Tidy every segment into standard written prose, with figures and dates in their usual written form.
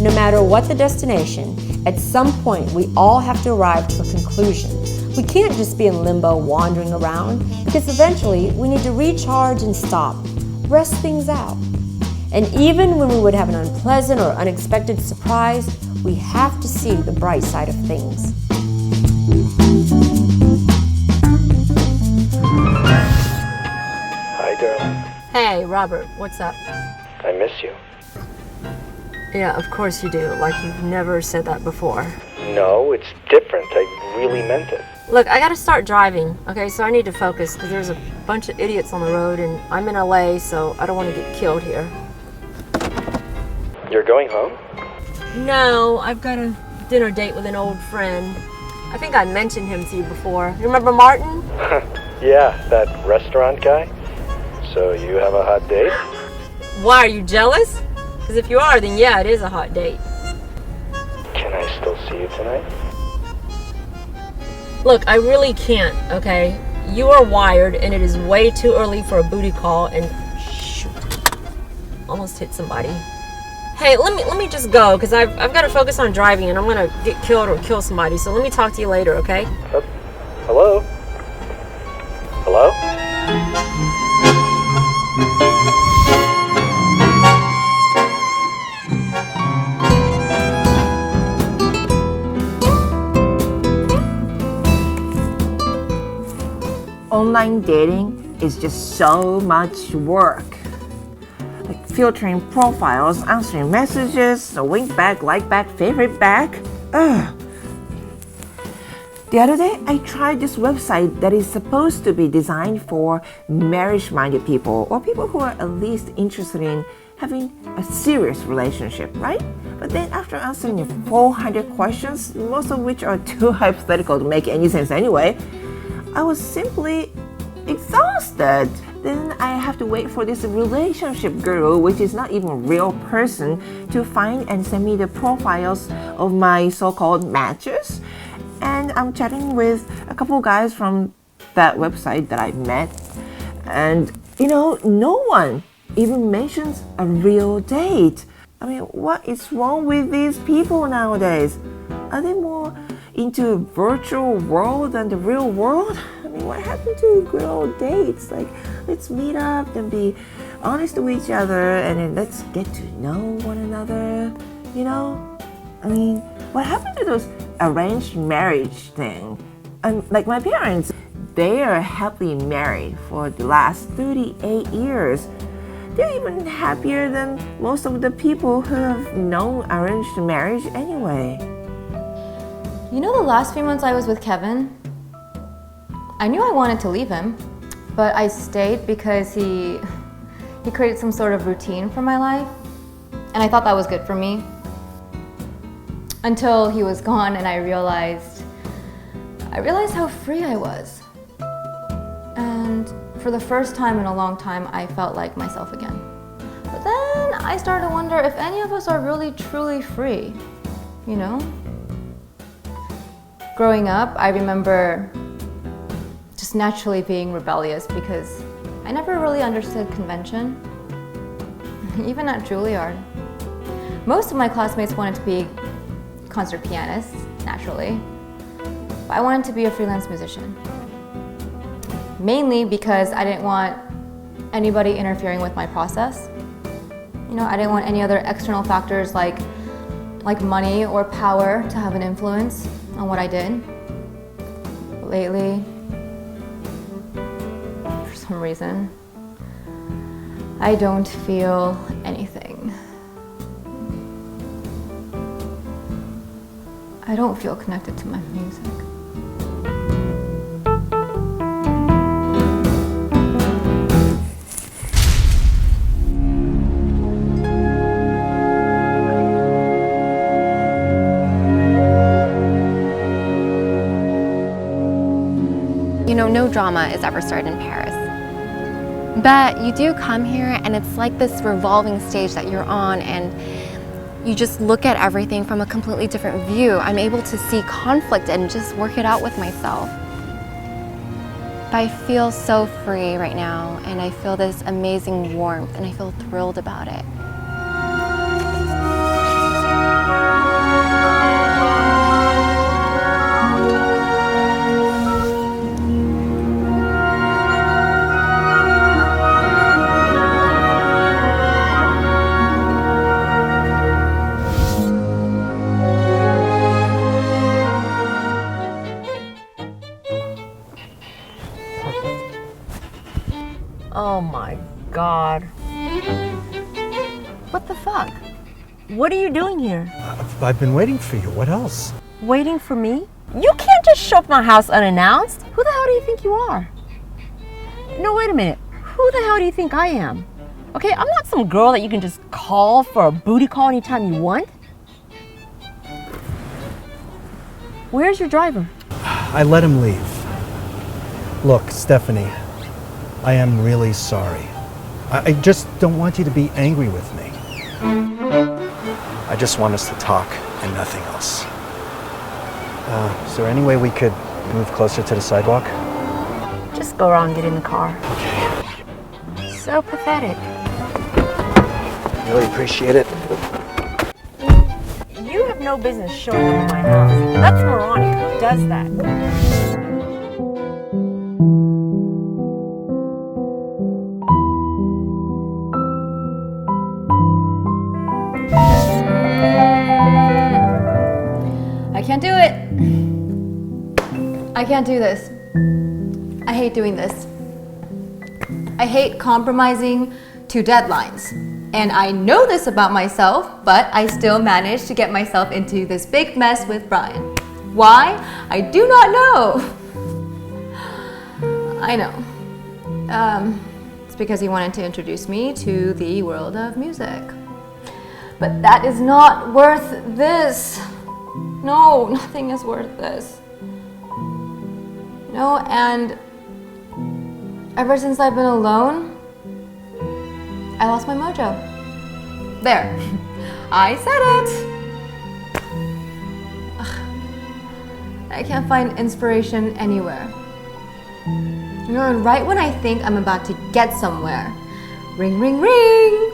No matter what the destination, at some point we all have to arrive to a conclusion. We can't just be in limbo wandering around, because eventually we need to recharge and stop, rest things out. And even when we would have an unpleasant or unexpected surprise, we have to see the bright side of things. Hi, darling. Hey, Robert, what's up? I miss you. Yeah, of course you do, like you've never said that before. No, it's different. I really meant it. Look, I gotta start driving, okay? So I need to focus because there's a bunch of idiots on the road and I'm in LA, so I don't want to get killed here. You're going home? No, I've got a dinner date with an old friend. I think I mentioned him to you before. You remember Martin? Yeah, that restaurant guy. So you have a hot date? Why, are you jealous? Because if you are, then yeah, it is a hot date. Can I still see you tonight? Look, I really can't, okay? You are wired and it is way too early for a booty call and shoot, almost hit somebody. Hey, let me just go because I've got to focus on driving and I'm gonna get killed or kill somebody. So let me talk to you later, okay? Hello? Hello? Online dating is just so much work. Like filtering profiles, answering messages, a wink back, like back, favorite back. Ugh. The other day, I tried this website that is supposed to be designed for marriage-minded people or people who are at least interested in having a serious relationship, right? But then after answering 400 questions, most of which are too hypothetical to make any sense anyway, I was simply exhausted. Then I have to wait for this relationship guru, which is not even a real person, to find and send me the profiles of my so-called matches. And I'm chatting with a couple guys from that website that I met. And, no one even mentions a real date. I mean, what is wrong with these people nowadays? Are they more into virtual world than the real world? I mean, what happened to good old dates? Like, let's meet up and be honest to each other and then let's get to know one another, I mean, what happened to those arranged marriage thing? And like my parents, they are happily married for the last 38 years. They're even happier than most of the people who have known arranged marriage anyway. The last few months I was with Kevin, I knew I wanted to leave him, but I stayed because he created some sort of routine for my life, and I thought that was good for me. Until he was gone and I realized how free I was. And for the first time in a long time, I felt like myself again. But then I started to wonder if any of us are really truly free, Growing up, I remember just naturally being rebellious because I never really understood convention, even at Juilliard. Most of my classmates wanted to be concert pianists, naturally, but I wanted to be a freelance musician. Mainly because I didn't want anybody interfering with my process. I didn't want any other external factors like money or power to have an influence on what I did. But lately, for some reason, I don't feel anything. I don't feel connected to my music. No drama is ever started in Paris. But you do come here and it's like this revolving stage that you're on and you just look at everything from a completely different view. I'm able to see conflict and just work it out with myself. But I feel so free right now and I feel this amazing warmth and I feel thrilled about it. What are you doing here? I've been waiting for you. What else? Waiting for me? You can't just show up at my house unannounced. Who the hell do you think you are? No, wait a minute. Who the hell do you think I am? Okay, I'm not some girl that you can just call for a booty call anytime you want. Where's your driver? I let him leave. Look, Stephanie, I am really sorry. I just don't want you to be angry with me. I just want us to talk and nothing else. Is there any way we could move closer to the sidewalk? Just go around and get in the car. Okay. So pathetic. Really appreciate it. You have no business showing up at my house. That's moronic. Who does that? I can't do it. I can't do this. I hate doing this. I hate compromising to deadlines. And I know this about myself, but I still manage to get myself into this big mess with Brian. Why? I do not know. I know. It's because he wanted to introduce me to the world of music. But that is not worth this. No, nothing is worth this. No, and ever since I've been alone, I lost my mojo. There. I said it. Ugh. I can't find inspiration anywhere. You know, and right when I think I'm about to get somewhere, ring, ring, ring,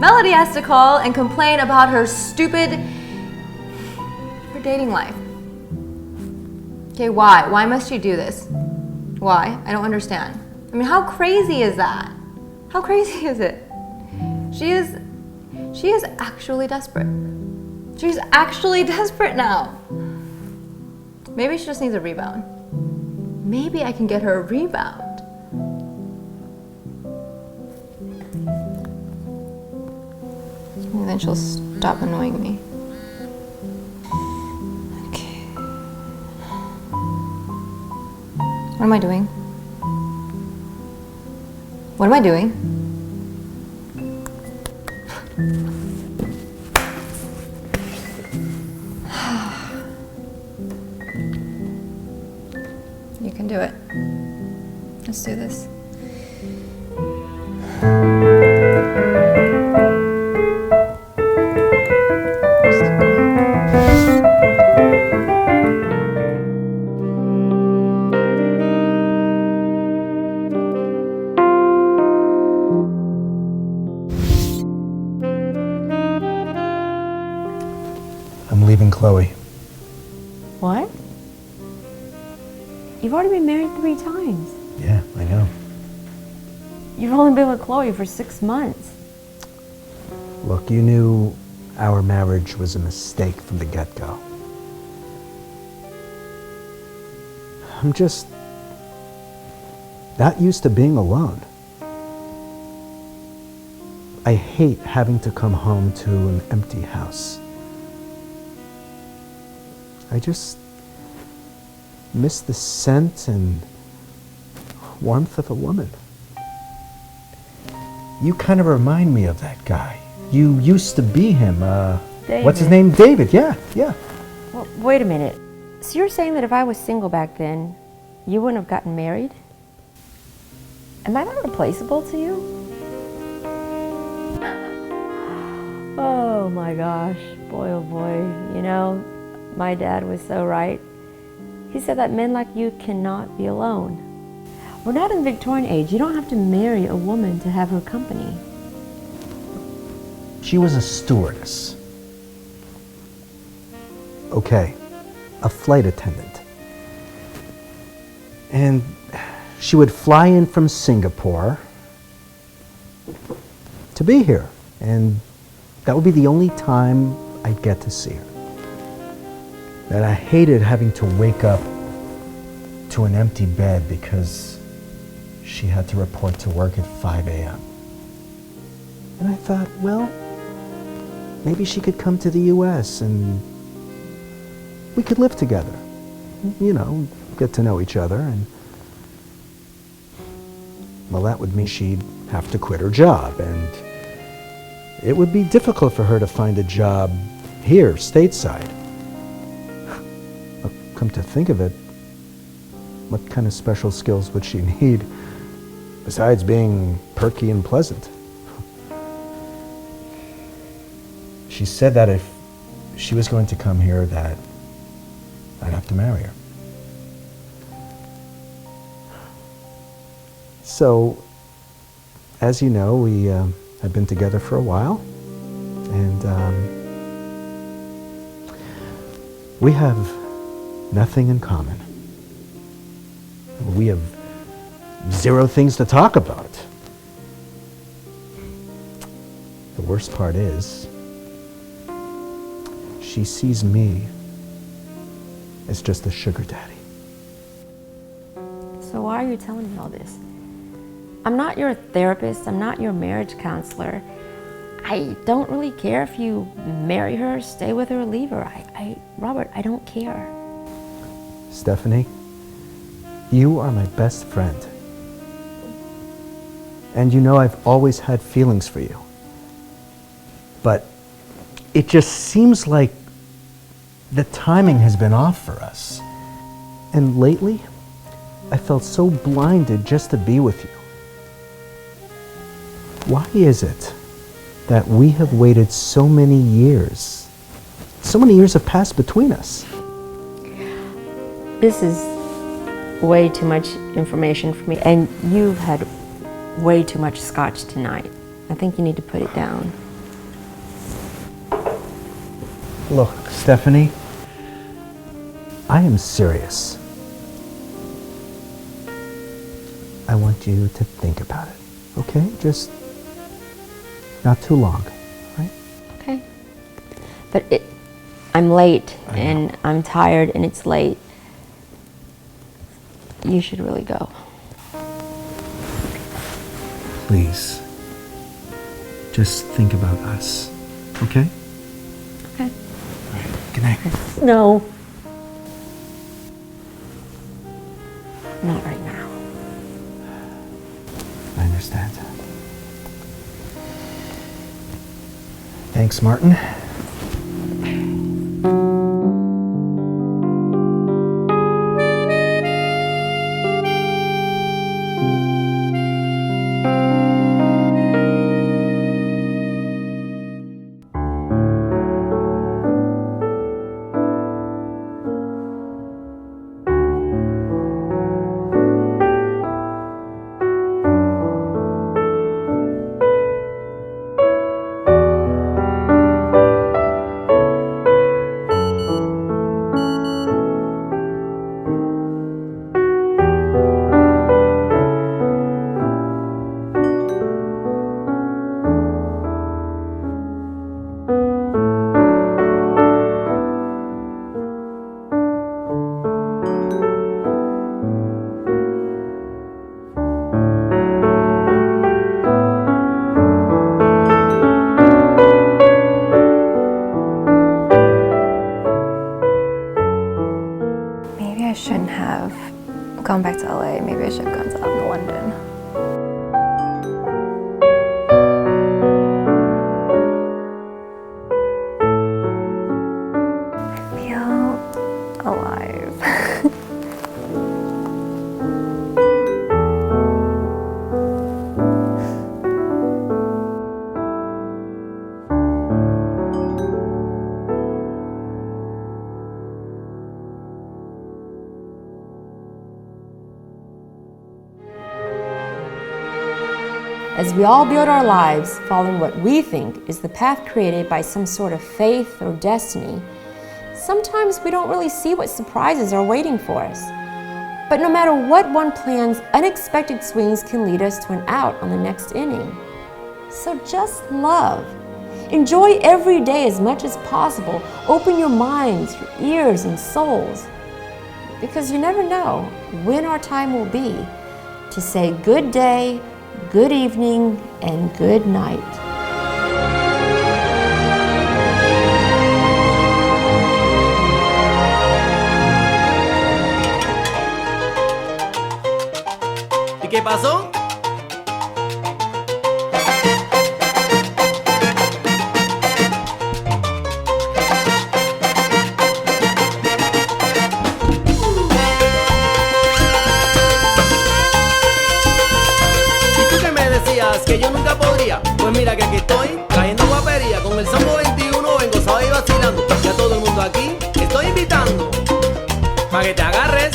Melodie has to call and complain about her dating life. Okay, why? Why must she do this? Why? I don't understand. I mean, how crazy is that? How crazy is it? She is actually desperate. She's actually desperate now. Maybe she just needs a rebound. Maybe I can get her a rebound. And then she'll stop annoying me. Okay. What am I doing? What am I doing? You can do it. Let's do this. I'm leaving Chloe. What? You've already been married 3 times. Yeah, I know. You've only been with Chloe for 6 months. Look, you knew our marriage was a mistake from the get-go. I'm just not used to being alone. I hate having to come home to an empty house. I just miss the scent and warmth of a woman. You kind of remind me of that guy. You used to be him. What's his name? David. Yeah. Well, wait a minute. So you're saying that if I was single back then, you wouldn't have gotten married? Am I not replaceable to you? Oh my gosh, boy oh boy. You know, my dad was so right. He said that men like you cannot be alone. We're not in the Victorian age. You don't have to marry a woman to have her company. She was a stewardess. Okay, a flight attendant. And she would fly in from Singapore to be here. And that would be the only time I'd get to see her. That I hated having to wake up to an empty bed because she had to report to work at 5 a.m. And I thought, well, maybe she could come to the US and we could live together. You know, get to know each other, and well, that would mean she'd have to quit her job, and it would be difficult for her to find a job here, stateside. But come to think of it, what kind of special skills would she need besides being perky and pleasant? She said that if she was going to come here, that I'd have to marry her. So, as you know, we have been together for a while, and we have nothing in common. We have zero things to talk about. The worst part is, she sees me as just a sugar daddy. So why are you telling me all this? I'm not your therapist, I'm not your marriage counselor. I don't really care if you marry her, stay with her, or leave her. Robert, I don't care. Stephanie, you are my best friend. And you know I've always had feelings for you. But it just seems like the timing has been off for us. And lately, I felt so blinded just to be with you. Why is it that we have waited so many years? So many years have passed between us. This is way too much information for me, and you've had way too much scotch tonight. I think you need to put it down. Look, Stephanie, I am serious. I want you to think about it, okay? Just not too long, right? Okay. But I'm late, and I'm tired, and it's late. You should really go. Please, just think about us, okay? Okay. All right, good night. No. Not right now. I understand. Thanks, Martin. Shouldn't have gone back to LA. Maybe I should have gone to London. I feel alive. As we all build our lives following what we think is the path created by some sort of faith or destiny, sometimes we don't really see what surprises are waiting for us. But no matter what one plans, unexpected swings can lead us to an out on the next inning. So just love. Enjoy every day as much as possible. Open your minds, your ears, and souls. Because you never know when our time will be to say good day, good evening, and good night. pasó? Que yo nunca podría, pues mira que aquí estoy trayendo guapería. Con el Sambo 21 vengo suave y vacilando, y a todo el mundo aquí estoy invitando para que te agarres